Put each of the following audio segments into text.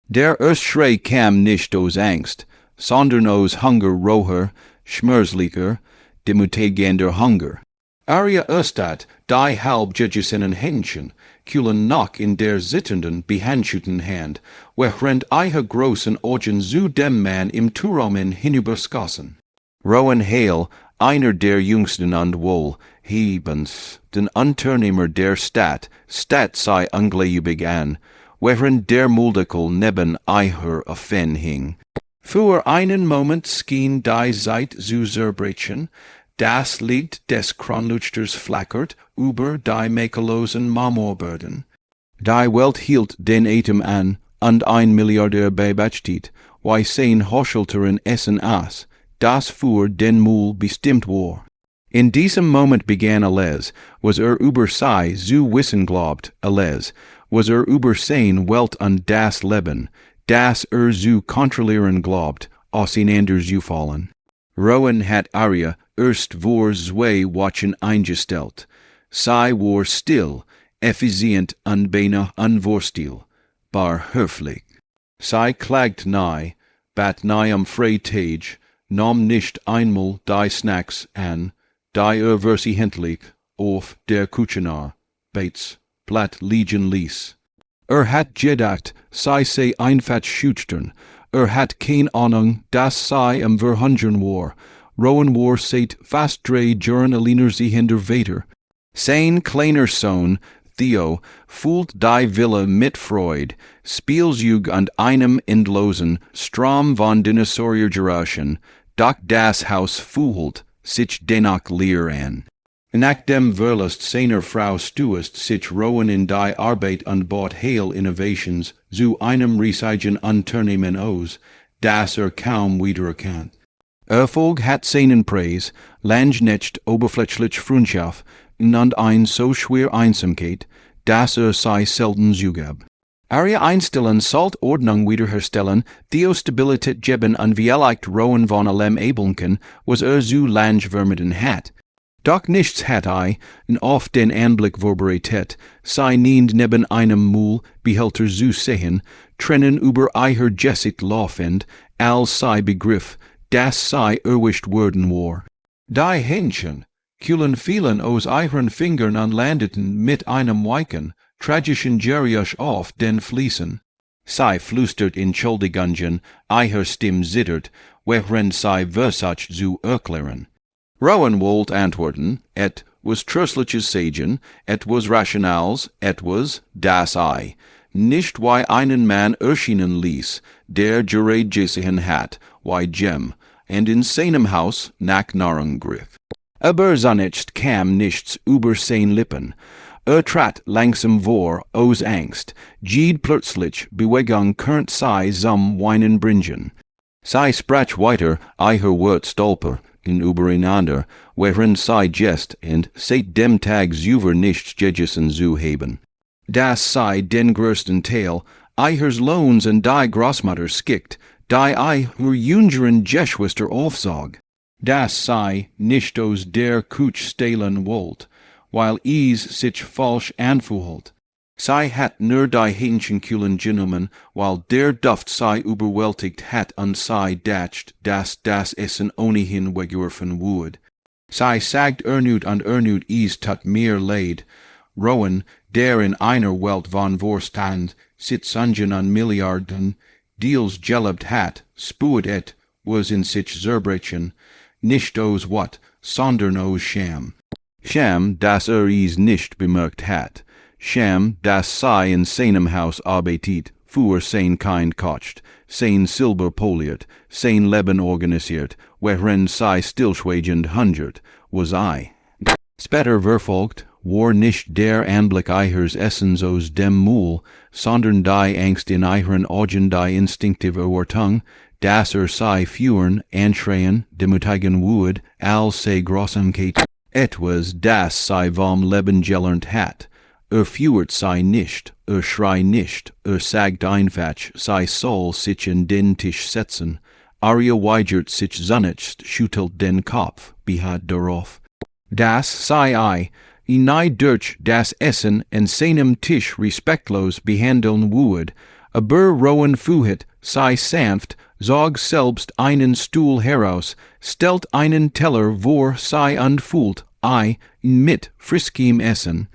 Der Schrei kam nicht aus Angst, sondern aus Hunger roher, schmerzlicher, demutigender Hunger. Aria östat, die halb judgesen Händchen, kulen noch in der zitternden, behandschuten Hand, während eier großen Augen zu dem Mann im Turmen hinüberskossen. Rowan Hale, einer der jüngsten und wohl, hebens, den Unternehmer der Stadt sei ungläubig an, während der Muldekel neben eier Affen hing. Für einen Moment schien die Zeit zu zerbrechen, das Licht des Kronleuchters flackert über die makellosen Marmorböden. Die Welt hielt den Atem an, und ein Milliardär beobachtet, wie sein Haushälterin Essen aß, das für den Müll bestimmt war. In diesem Moment begann alles, was über sie zu wissen glaubt, alles, was über sein Welt und das Leben, das zu kontrollieren glaubt, auseinander zu fallen. Rowan hat Aria erst vor 2 Wochen eingestellt. Sie war still, effizient und beinahe unvorstil, bar höflich. Sie klagt nahe, bat nahe Freitag, nahm nicht einmal die Snacks an, die versehentlich auf der Küchenar, Bates, platt liegen ließ. Hat gedacht, sie sei einfach schüchtern, hat keine Ahnung, dass sie am Verhungern war. Rowan war seit fast 3 Jahren alleinerziehender Vater. Sein kleiner Sohn, Theo, fühlt die Wille mit Freude, Spielzeug und einem endlosen Strom von Dinosauriergeräuschen, doch das Haus fühlt sich dennoch leer an. Nach dem Verlust seiner Frau stößt sich Rowan in die Arbeit und baut Hale Innovations zu einem riesigen Unternehmen aus, das kaum wiedererkannt. Erfolg hat seinen Preis, lange nicht oberflächliche Freundschaft und ein so schwer Einsamkeit, dass sei selten zugab. Aria einstellen sollt Ordnung wiederherstellen, Theo Stabilität geben und vielleicht Rowan von allem Ebelken, was so lange vermieden hat. Doch nichts hat auf den Anblick vorbereitet, sei niend neben einem Müllbehälter zu sehen, trennen über eier Jessit laufend, als sei Begriff, dass sei erwischt worden war. Die Händchen, kühlen fielen aus eieren Fingern und landeten mit einem weichen, tragischen Geräusch auf den Fliesen. Sie flüstert Entschuldigungen, eier Stimme zittert, während sie versucht zu erklären. Rowan wollte antworten, was tröstliches sagen, was rationals, was das Ei, nicht wie einen Mann erscheinen ließ, der gerät gesehen hat, wie Jem, und in seinem Haus nach Nahrung griff. Aber sonst kam nichts über sein Lippen. Trat langsam vor aus Angst, gied plötzlich Bewegung könnt sei zum Weinen bringen. Sie sprach weiter, eier Wort stolper, übereinander, während sie jest und seit dem Tag über nichts gegessen zu haben. Das sei den größten Teil eiers Lohns und die Großmutter skickt, die eier jüngeren Geschwister aufsog. Das sei nicht aus der Kuch stehlen wollt, weil sich falsch anfühlt. Sie hat nur die Hähnchenkühlen genommen, weil der Duft sie überwältigt hat und sie dacht, dass das Essen ohnehin weggeworfen wurde. Sie sagt erneut und erneut, tat mir leid. Rowan, der in einer Welt von Vorstand, Sitzungen an Milliarden, Deals gelebt hat, spuet was in sich zerbrechen, nicht aus wat, sondern aus Scham. Scham, das nicht bemerkt hat. Scham, das sei in seinem Haus arbeitet, für sein Kind kocht, sein Silber poliert, sein Leben organisiert, während sei stillschweigend hungert, was Später verfolgt, war nicht der Anblick eiers Essens aus dem Müll, sondern die Angst in eieren Augen die instinktive Erwartung, dass sei führen, anschreien, demutigen Wut, als sei Grausamkeit, etwas, das sei vom Leben gelernt hat. Führt sei nicht, schrei nicht, sagt einfach, sei soll sich in den Tisch setzen. Aria weigert sich zunächst, schüttelt den Kopf, beharrt darauf. Das sei durch das Essen an seinem Tisch respektlos behandeln würde, aber rowan fuhet, sei sanft, zog selbst einen Stuhl heraus, stellt einen Teller vor, sei und mit friskem Essen.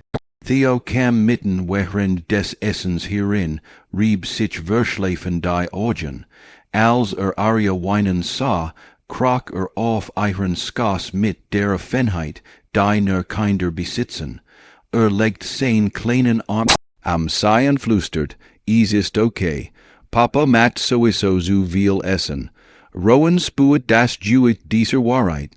Theo kam mitten während des Essens hierin, rieb sich verschlafen die Augen, als Aria weinen sah, krach auf ihren Skaas mit der Fenheit, die nur kinder besitzen. Legt sein kleinen Arm am Sei und flüstert, is ist okay. Papa macht sowieso so viel Essen. Rowan spuet das Juit dieser Wahrheit.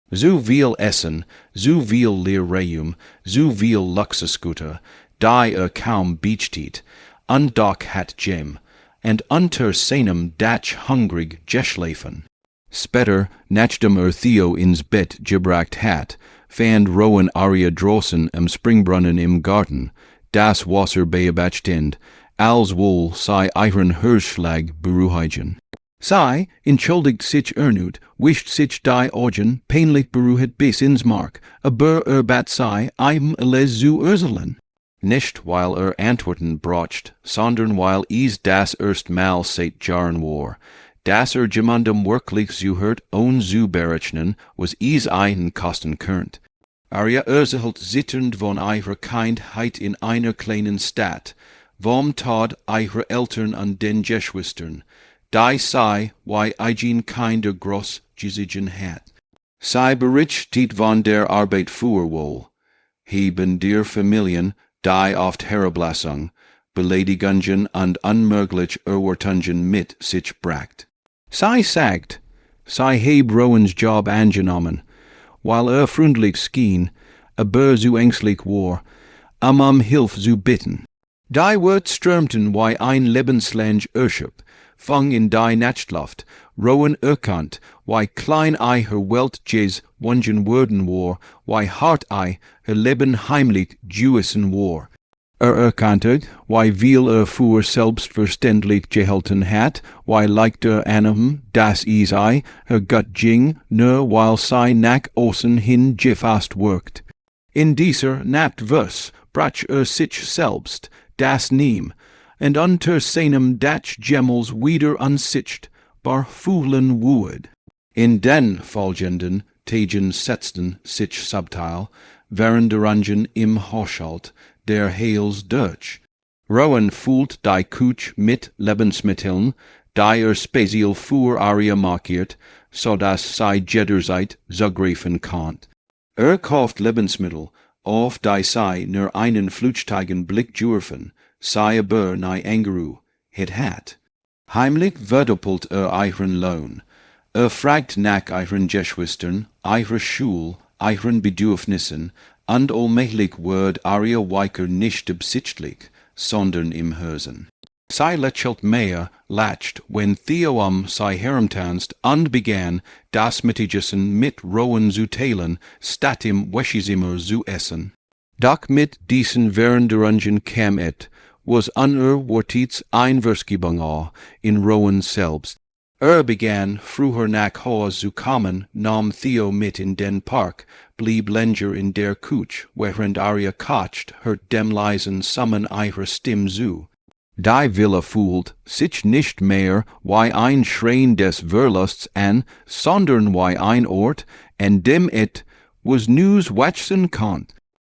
So viel Essen, so viel Leerreum, so viel Luxusgüter, die kaum beachtet, und doch hat Jem, und unter seinem Dach hungrig geschlafen. Später, nachdem Theo ins Bett gebracht hat, fand Rowan Aria draußen am Springbrunnen im Garten, das Wasser beobachtend, als wohl sei ihren Herzschlag beruhigen. Sei entschuldigt sich ernut, wischt sich die Augen, peinlich beruhigt bis ins Mark, aber bat sei les zu urselen. Nicht weil antworten brocht, sondern weil das erst Mal seit Jahren war. Das jemandem wirklich zuhört ohne zu berechnen, was einen kosten könnt. Aria erzählt zitternd von ihrer Kindheit in einer kleinen Stadt, vom Tod ihrer Eltern und den Geschwistern, die sei, wie eigen Kinder groß gesiegen hat. Sei berichtet von der Arbeit für wohl, heben der Familien, die oft Herablassung, Beleidigungen und unmöglich Erwartungen mit sich bracht. Sei sagt, sei heb Rowans Job angenommen, weil freundlich schien, aber so ängstlich war, Hilf zu bitten. Die wird stürmten wie ein lebenslang Erschöp, fang in die Nachtluft, Rowan erkannt, wie klein her Welt jes wungen worden war, wie hart her Leben heimlich Jewisen war. Erkannte, wie viel für selbstverständlich gehalten hat, wie leicht annahm, dass her Gott ging, nur weil sei nach außen hin gefasst wirkt. In dieser Nacht brach sich selbst, das Niem, und unter seinem Dach Gemmels wieder ansicht, bar Fuhlen wued. In den folgenden Tagen setzten sich subtil, Veränderungen im Haushalt, der Heils durch. Rowan füllt die Küche mit Lebensmitteln, die speziell für Aria markiert, so dass sie jederzeit zugreifen kann. Kauft Lebensmittel, auf die sie nur einen flüchtigen Blick dürfen, sei aber nie Engeru, hat. Heimlich verdoppelt ihren Lohn. Fragt nach ihren Geschwistern, ihrer Schule, ihren Bedürfnissen, und allmählich wird Aria Weiker nicht absichtlich, sondern im Hösen. Sie lächelt mehr, lacht, wenn Theo sie herumtanzt und begann, das Mittagessen mit Rowan zu teilen, statt im Wäschezimmer zu essen. Doch mit diesen Veränderungen kam was unerwartet Einwirkung in Rowan selbst. Begann, früher nach Hause zu kommen, nahm Theo mit in den Park, blieb länger in der Küche, während Aria kocht, hört dem leisen Summen ihrer Stimme zu. Die Villa fühlt sich nicht mehr wie ein Schrein des Verlusts an, sondern wie ein Ort, an dem was News wachsen kann.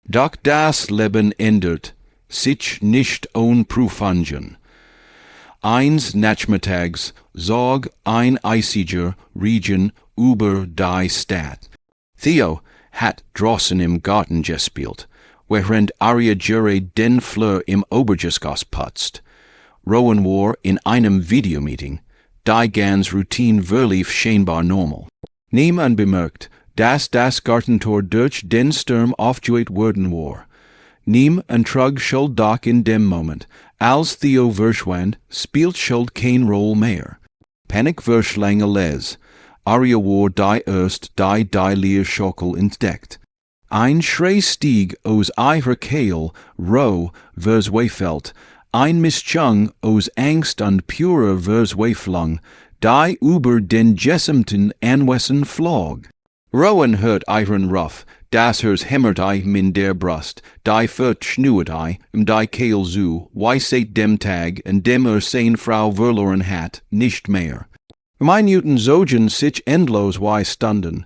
Doch das Leben ändert sich nicht ohne Prüfungen. Eins Nachmittags zog ein eisiger Regen über die Stadt. Theo hat draußen im Garten gespielt, während Aria den Fleur im Obergeschoss putzt. Rowan war in einem Videomeeting, die ganz Routine verlief scheinbar normal. Niemand bemerkt, dass das Gartentor durch den Sturm aufgeholt worden war. Niemand trug Schuld doch in dem Moment, als Theo verschwand, spielt Schuld kein Rolle mehr. Panik verschlang alles. Aria war die die Leerschockel entdeckt. Ein Schrei stieg aus ihrer Kehl, roh, verzweifelt, ein Mischung aus Angst und purer Verzweiflung, die über den gesamten Anwesen flog. Rowan hört ihren Ruf, das hers hämmert min der Brust, die furt schnuet die Kehl zu, why seit dem Tag, en dem sein Frau verloren hat, nicht mehr. Minuten Zogen sich endlos why stunden.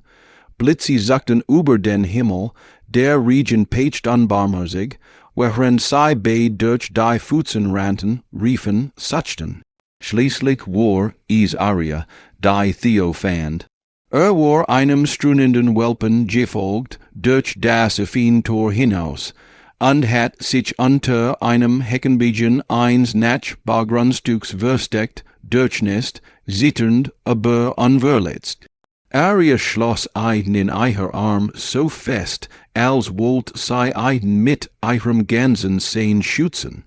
Blitzi sagten über den Himmel, der Region pecht unbarmherzig, wherein sei beid durch die Futzen ranten, riefen, suchten. Schließlich war is Aria, die Theo fand. War einem strunenden Welpen gefolgt, durch das affin Tor hinaus, und hat sich unter einem Heckenbeigen eins nach Bagrunstuks versteckt, durchnest, zitternd, aber unverletzt. Aria schloss Eiden in eiher Arm so fest, als wollt sei Eiden mit ihrem ganzen Sein schützen.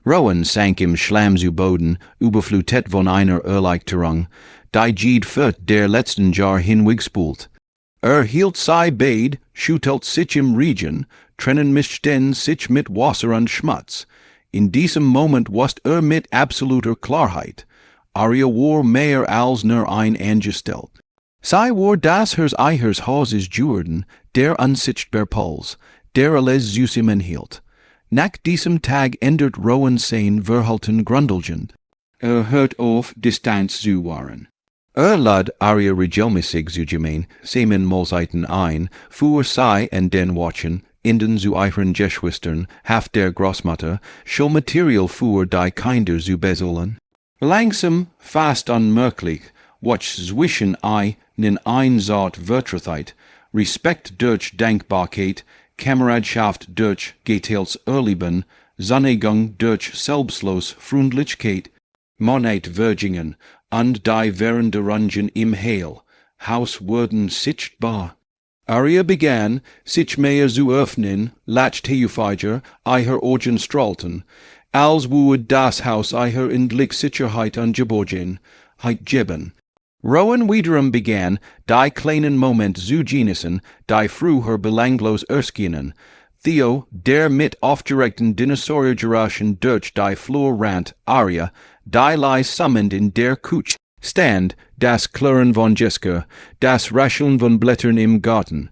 Rowan sank im Schlamm zu Boden, überflutet von einer Erleichterung, die Jed furt der letzten Jar hinwegspult. Hielt sei beid, schüttelt sich im Regen, trennen mischten sich mit Wasser und Schmutz. In diesem Moment wast mit absoluter Klarheit. Aria war mehr als nur ein angestellt. Sei war das hers eihers Hauses Jordan, der unsichtbar Puls, der alles Zusammen hielt. Nach diesem Tag ändert Rowan sein Verhalten grundlegend. Hört auf, Distanz zu wahren. Lud Aria regelmäßig zu gemein, semen Molseiten ein, fuhr sei en den watchen, inden zu ihren Geschwistern, haft der Großmutter, schon Material fuhr die Kinder zu besohlen. Langsam, fast unmerklich, watch zwischen nen Einsat Vertrauheit, Respekt durch Dankbarkeit, Kameradschaft durch Geteils Erleben, Sannegang durch selbstlos Freundlichkeit, Monatwürdigungen und die Währendrangen im Heil, Haus wurden sichtbar. Aria begann, sich mehr zu öffnen, latcht Theophager, eiher Augen strahlten, als would das Haus eiher in Sicherheit angeboten, heit geben. Rowan wiederum begann, die kleinen Moment zu genießen, die früher belanglos erskinen. Theo, der mit aufgeregten Dinosauriergeraschen durch die Flur rannt, Aria, die lie summoned in der Küche, stand, das Klirren von Jesker, das Rascheln von Blättern im Garten.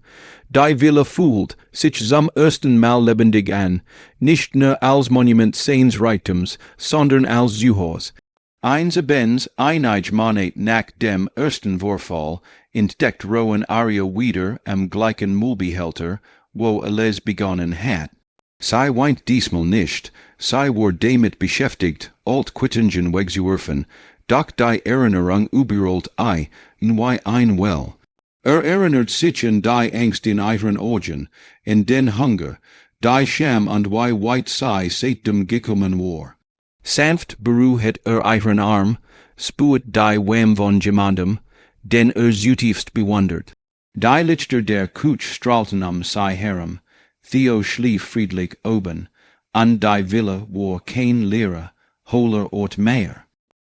Die Villa fühlt sich zum ersten Mal lebendig an, nicht nur als Monument seines Reichtums, sondern als Zuhause. Eins abends, einige Monate nach dem ersten Vorfall, entdeckt Rowan Aria wieder am gleichen Müllbehälter, wo alles begonnen hat. Sie weint diesmal nicht, sie war damit beschäftigt, Altquittungen wegzuwerfen, doch die Erinnerung überrollt in wie ein Well. Erinnert sich an die Angst in ihren Augen, in den Hunger, die Scham und wie weit sie seitdem gekommen war. Sanft beruhet ihren Arm, spuet die Wem von jemandem, den zutiefst bewundert. Die Lichter der Küche strahlten sei herum, Theo schlief friedlich oben, an die Villa war kein leerer, hohler Ort mehr.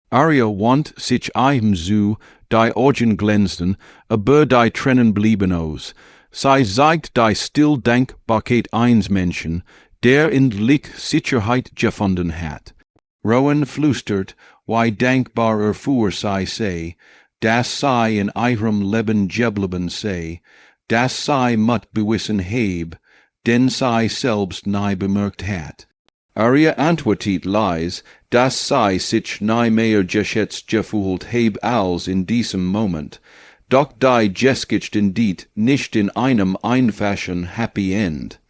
Aria wand sich zu, die Augen glänzten, aber die Tränen blieben aus. Sie zeigt die still Dankbarkeit eines Menschen, der endlich Sicherheit gefunden hat. Rowan flüstert, wie dankbar erfuhr sei, dass sei in ihrem Leben geblieben sei, dass sei mut bewissen heb, den sei selbst nie bemerkt hat. Aria antwortet leis, dass sei sich nie mehr geschätzt gefühlt heb als in diesem Moment, doch die geskizten dit nicht in einem einfachen Happy End.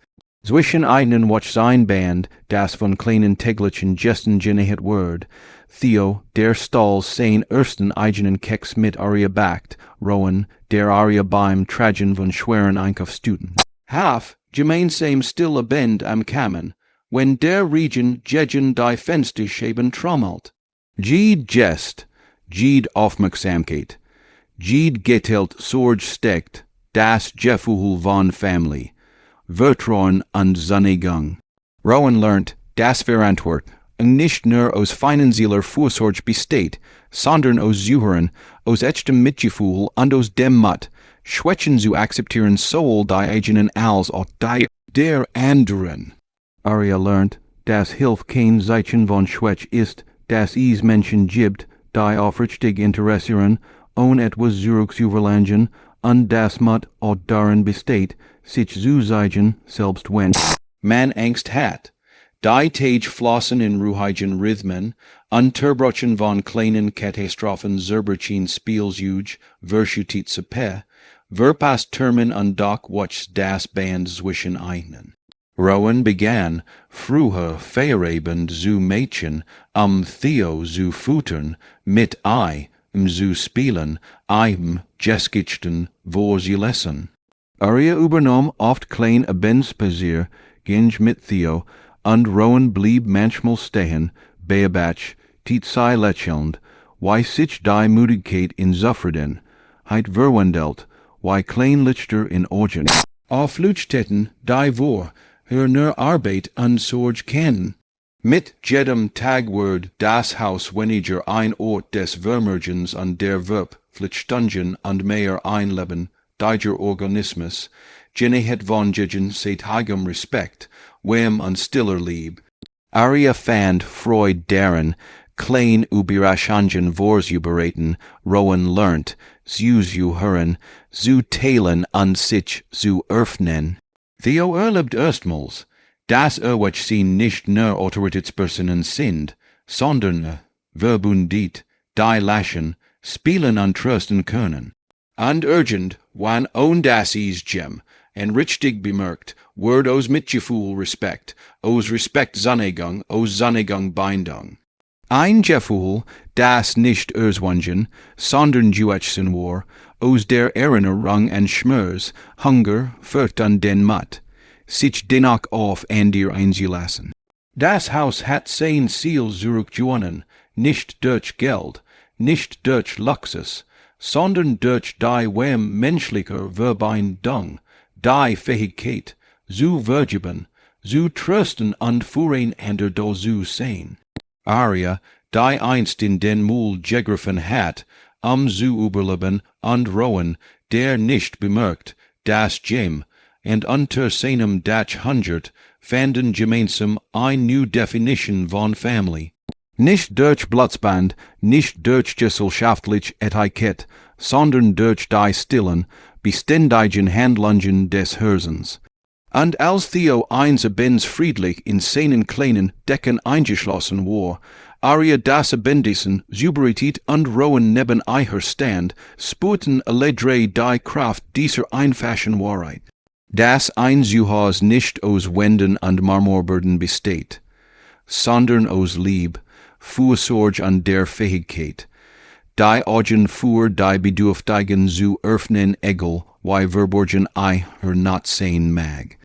Zwischen einen watch sein Band, das von kleinen täglichen Gesten genäht word, Theo, der Stall sein ersten eigenen Keks mit Aria backt, Rowan, der Aria beim Tragen von schweren Einkaufstüten. Half, gemeinsam stille Band am Kamen, wenn der Regen gegen die Fensterscheiben trommelt. Jed Jest, Jed Aufmerksamkeit, Jed geteilt Sorge steckt, das Gefühl von Family. Vertrauen und Sannegang. Rowan lernt, dass Verantwort nicht nur aus finanzieller Vorsorge besteht, sondern aus Zuhören, aus echtem Mitgefühl und aus dem Mut, Schwächen zu akzeptieren sowohl die eigenen als auch die der anderen. Aria lernt, dass Hilf kein Zeichen von Schwäche ist, dass es Menschen gibt, die aufrichtig interessieren, ohne etwas zurückzuverlangen und das Mut od darin besteht, sich zu zeigen, selbst wenn man Angst hat. Die Tage flossen in ruhigen Rhythmen, unterbrochen von kleinen Katastrophen zerbrchen Spielzeuge, verschutit Sepe, verpasst Termen und Dock watch das Band zwischen einen. Rowan begann, früher Feierabend zu Mädchen, Theo zu futtern, mit zu spielen, Geschichten vorzulesen. Aria übernahm oft klein Abendspazier, ging mit Theo, und Rowan blieb manchmal stehen, beabach, tiet sei lächelnd, wie sich die Müdigkeit in Zuffreden, heit verwandelt, wie klein Lichter in Augen. Auf Leuchtstätten, die vor, nur Arbeit und Sorge kennen. Mit jedem Tagwort das Haus weniger ein Ort des Vermergens und der Verb, Stunden und mehr Einleben, diger Organismus, Genehet von Jegen seit heigem Respekt, wem und stiller Lieb. Aria fand Freud darin, klein überraschungen vorzubereiten, Rowan lernt, zu hören, zu teilen und sich zu öffnen. Theo erlebt erstmals, dass was sie nicht nur Autoritätspersonen sind, sondern verbundet, die lachen, spielen und trösten können. Und urgent, wann on das is Gem, en richtig bemerkt, word aus Mitgefühl Respekt, aus Respekt Zannegang, aus Zannegang Bindung. Ein Gefühl, das nicht erzwungen, sondern juechsen war, aus der Erinnerung an Schmerz, Hunger, Furcht und den Mut, sich dennoch auf an dir einzulassen. Das Haus hat sein Ziel zurückgewonnen, nicht durch Geld, nicht durch Luxus, sondern durch die wem menschlicher Verbindung, die Fähigkeit, zu vergeben, zu trösten und füreinander da zu sein. Aria, die einst in den Müll gegriffen hat, zu überleben und Rowan, der nicht bemerkt, dass Jem, und unter seinem Dach hungert, fanden gemeinsam eine neue Definition von Family. Nicht durch Blutsband, nicht durch gesellschaftlich Etikett, sondern durch die stillen, beständigen Handlungen des Herzens. Und als Theo abends friedlich in seinen kleinen Decken eingeschlossen war, Aria das Abendessen, Souveränität und Rowan neben ihr stand, spürten alle drei die Kraft dieser einfachen Wahrheit. Das ein Zuhause nicht aus Wänden und Marmorböden besteht, sondern aus Lieb, Fürsorge und der Fähigkeit, die Augen für die Bedürftigen zu öffnen, egal wie verborgen ihr not sein mag.